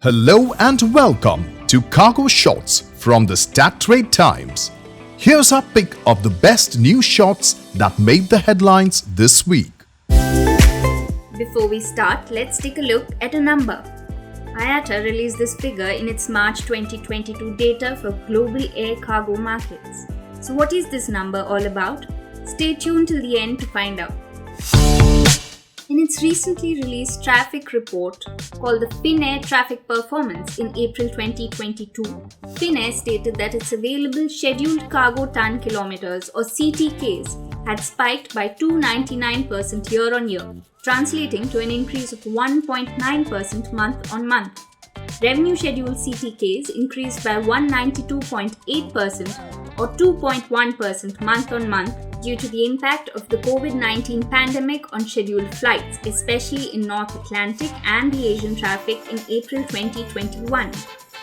Hello and welcome to Cargo Shots from the Stat Trade Times. Here's our pick of the best news shots that made the headlines this week. Before we start, let's take a look at a number. IATA released this figure in its March 2022 data for global air cargo markets. So what is this number all about? Stay tuned till the end to find out. In its recently released traffic report called the Finnair Traffic Performance in April 2022, Finnair stated that its available scheduled cargo ton kilometers or CTKs had spiked by 299% year-on-year, translating to an increase of 1.9% month-on-month. Revenue scheduled CTKs increased by 192.8% or 2.1% month-on-month due to the impact of the COVID-19 pandemic on scheduled flights, especially in North Atlantic and the Asian traffic in April 2021.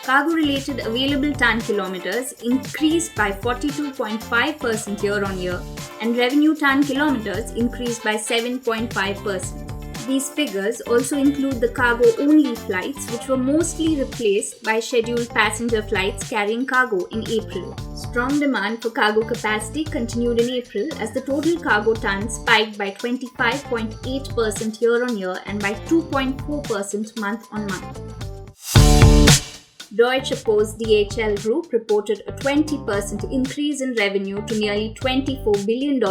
Cargo-related available ton kilometers increased by 42.5% year-on-year, and revenue ton kilometers increased by 7.5%. These figures also include the cargo-only flights, which were mostly replaced by scheduled passenger flights carrying cargo in April. Strong demand for cargo capacity continued in April as the total cargo tons spiked by 25.8% year-on-year and by 2.4% month-on-month. Deutsche Post DHL Group reported a 20% increase in revenue to nearly $24 billion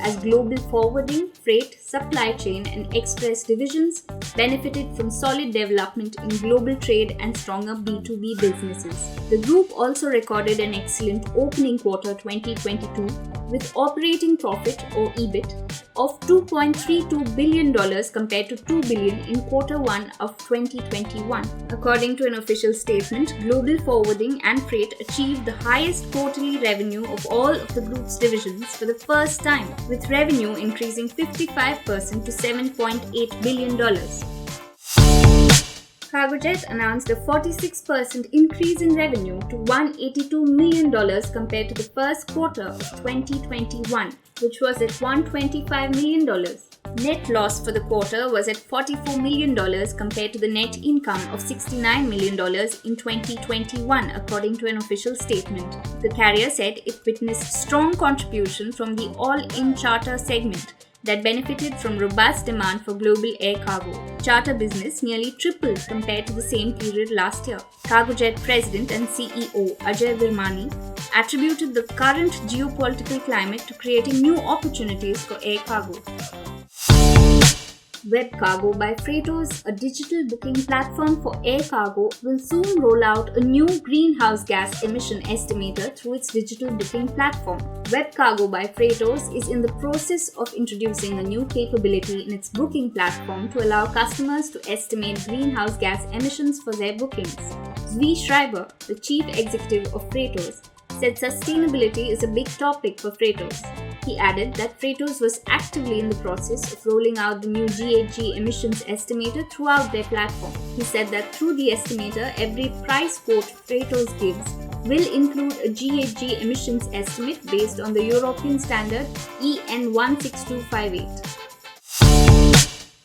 as global forwarding, freight, supply chain and express divisions benefited from solid development in global trade and stronger B2B businesses. The group also recorded an excellent opening quarter 2022 with operating profit or EBIT of $2.32 billion compared to $2 billion in quarter 1 of 2021. According to an official statement, global forwarding and freight achieved the highest quarterly revenue of all of the group's divisions for the first time, with revenue increasing 55% to $7.8 billion. Cargojet announced a 46% increase in revenue to $182 million compared to the first quarter of 2021, which was at $125 million. Net loss for the quarter was at $44 million compared to the net income of $69 million in 2021, according to an official statement. The carrier said it witnessed strong contribution from the all-in charter segment that benefited from robust demand for global air cargo. Charter business nearly tripled compared to the same period last year. Cargojet President and CEO Ajay Virmani attributed the current geopolitical climate to creating new opportunities for air cargo. Web Cargo by Freightos, a digital booking platform for air cargo, will soon roll out a new greenhouse gas emission estimator through its digital booking platform. Web Cargo by Freightos is in the process of introducing a new capability in its booking platform to allow customers to estimate greenhouse gas emissions for their bookings. Zvi Schreiber, the chief executive of Freightos, said sustainability is a big topic for Freightos. He added that Freightos was actively in the process of rolling out the new GHG emissions estimator throughout their platform. He said that through the estimator, every price quote Freightos gives will include a GHG emissions estimate based on the European standard EN 16258.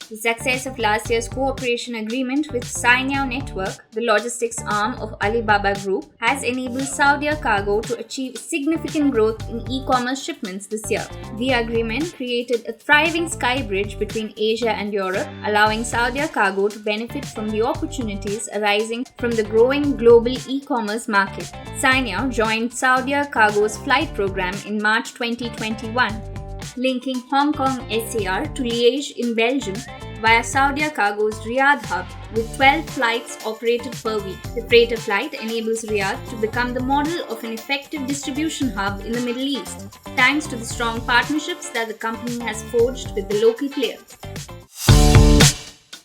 The success of last year's cooperation agreement with Cainiao Network, the logistics arm of Alibaba Group, has enabled Saudia Cargo to achieve significant growth in e-commerce shipments this year. The agreement created a thriving sky bridge between Asia and Europe, allowing Saudia Cargo to benefit from the opportunities arising from the growing global e-commerce market. Cainiao joined Saudia Cargo's flight program in March 2021. Linking Hong Kong SAR to Liege in Belgium via Saudia Cargo's Riyadh hub with 12 flights operated per week. The freighter flight enables Riyadh to become the model of an effective distribution hub in the Middle East, thanks to the strong partnerships that the company has forged with the local players.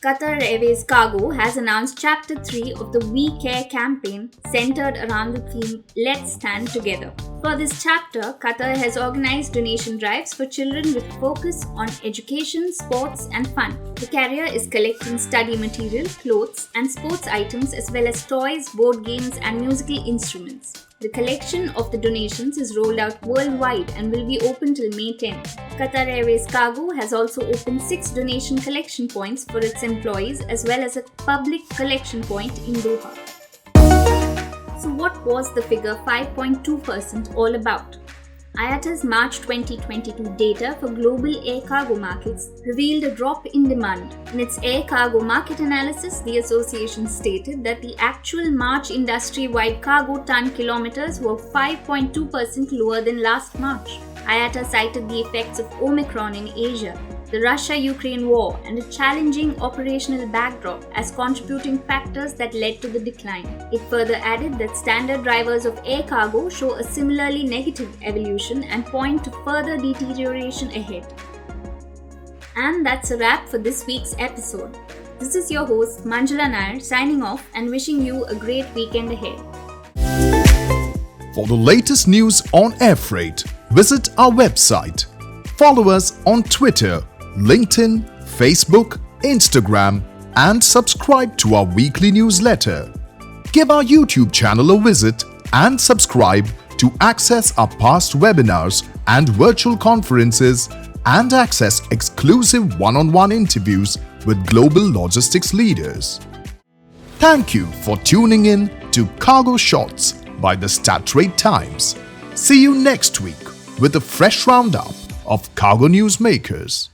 Qatar Airways Cargo has announced Chapter 3 of the We Care campaign centered around the theme Let's Stand Together. For this chapter, Qatar has organized donation drives for children with focus on education, sports and fun. The carrier is collecting study material, clothes and sports items as well as toys, board games and musical instruments. The collection of the donations is rolled out worldwide and will be open till May 10. Qatar Airways Cargo has also opened 6 donation collection points for its employees as well as a public collection point in Doha. So what was the figure 5.2% all about? IATA's March 2022 data for global air cargo markets revealed a drop in demand. In its air cargo market analysis, the association stated that the actual March industry-wide cargo ton kilometers were 5.2% lower than last March. IATA cited the effects of Omicron in Asia, the Russia-Ukraine war, and a challenging operational backdrop as contributing factors that led to the decline. It further added that standard drivers of air cargo show a similarly negative evolution and point to further deterioration ahead. And that's a wrap for this week's episode. This is your host Manjula Nair signing off and wishing you a great weekend ahead. For the latest news on air freight, visit our website. Follow us on Twitter, LinkedIn, Facebook, Instagram, and subscribe to our weekly newsletter. Give our YouTube channel a visit and subscribe to access our past webinars and virtual conferences and access exclusive one-on-one interviews with global logistics leaders. Thank you for tuning in to Cargo Shots by the Strait Times. See you next week with a fresh roundup of cargo news makers.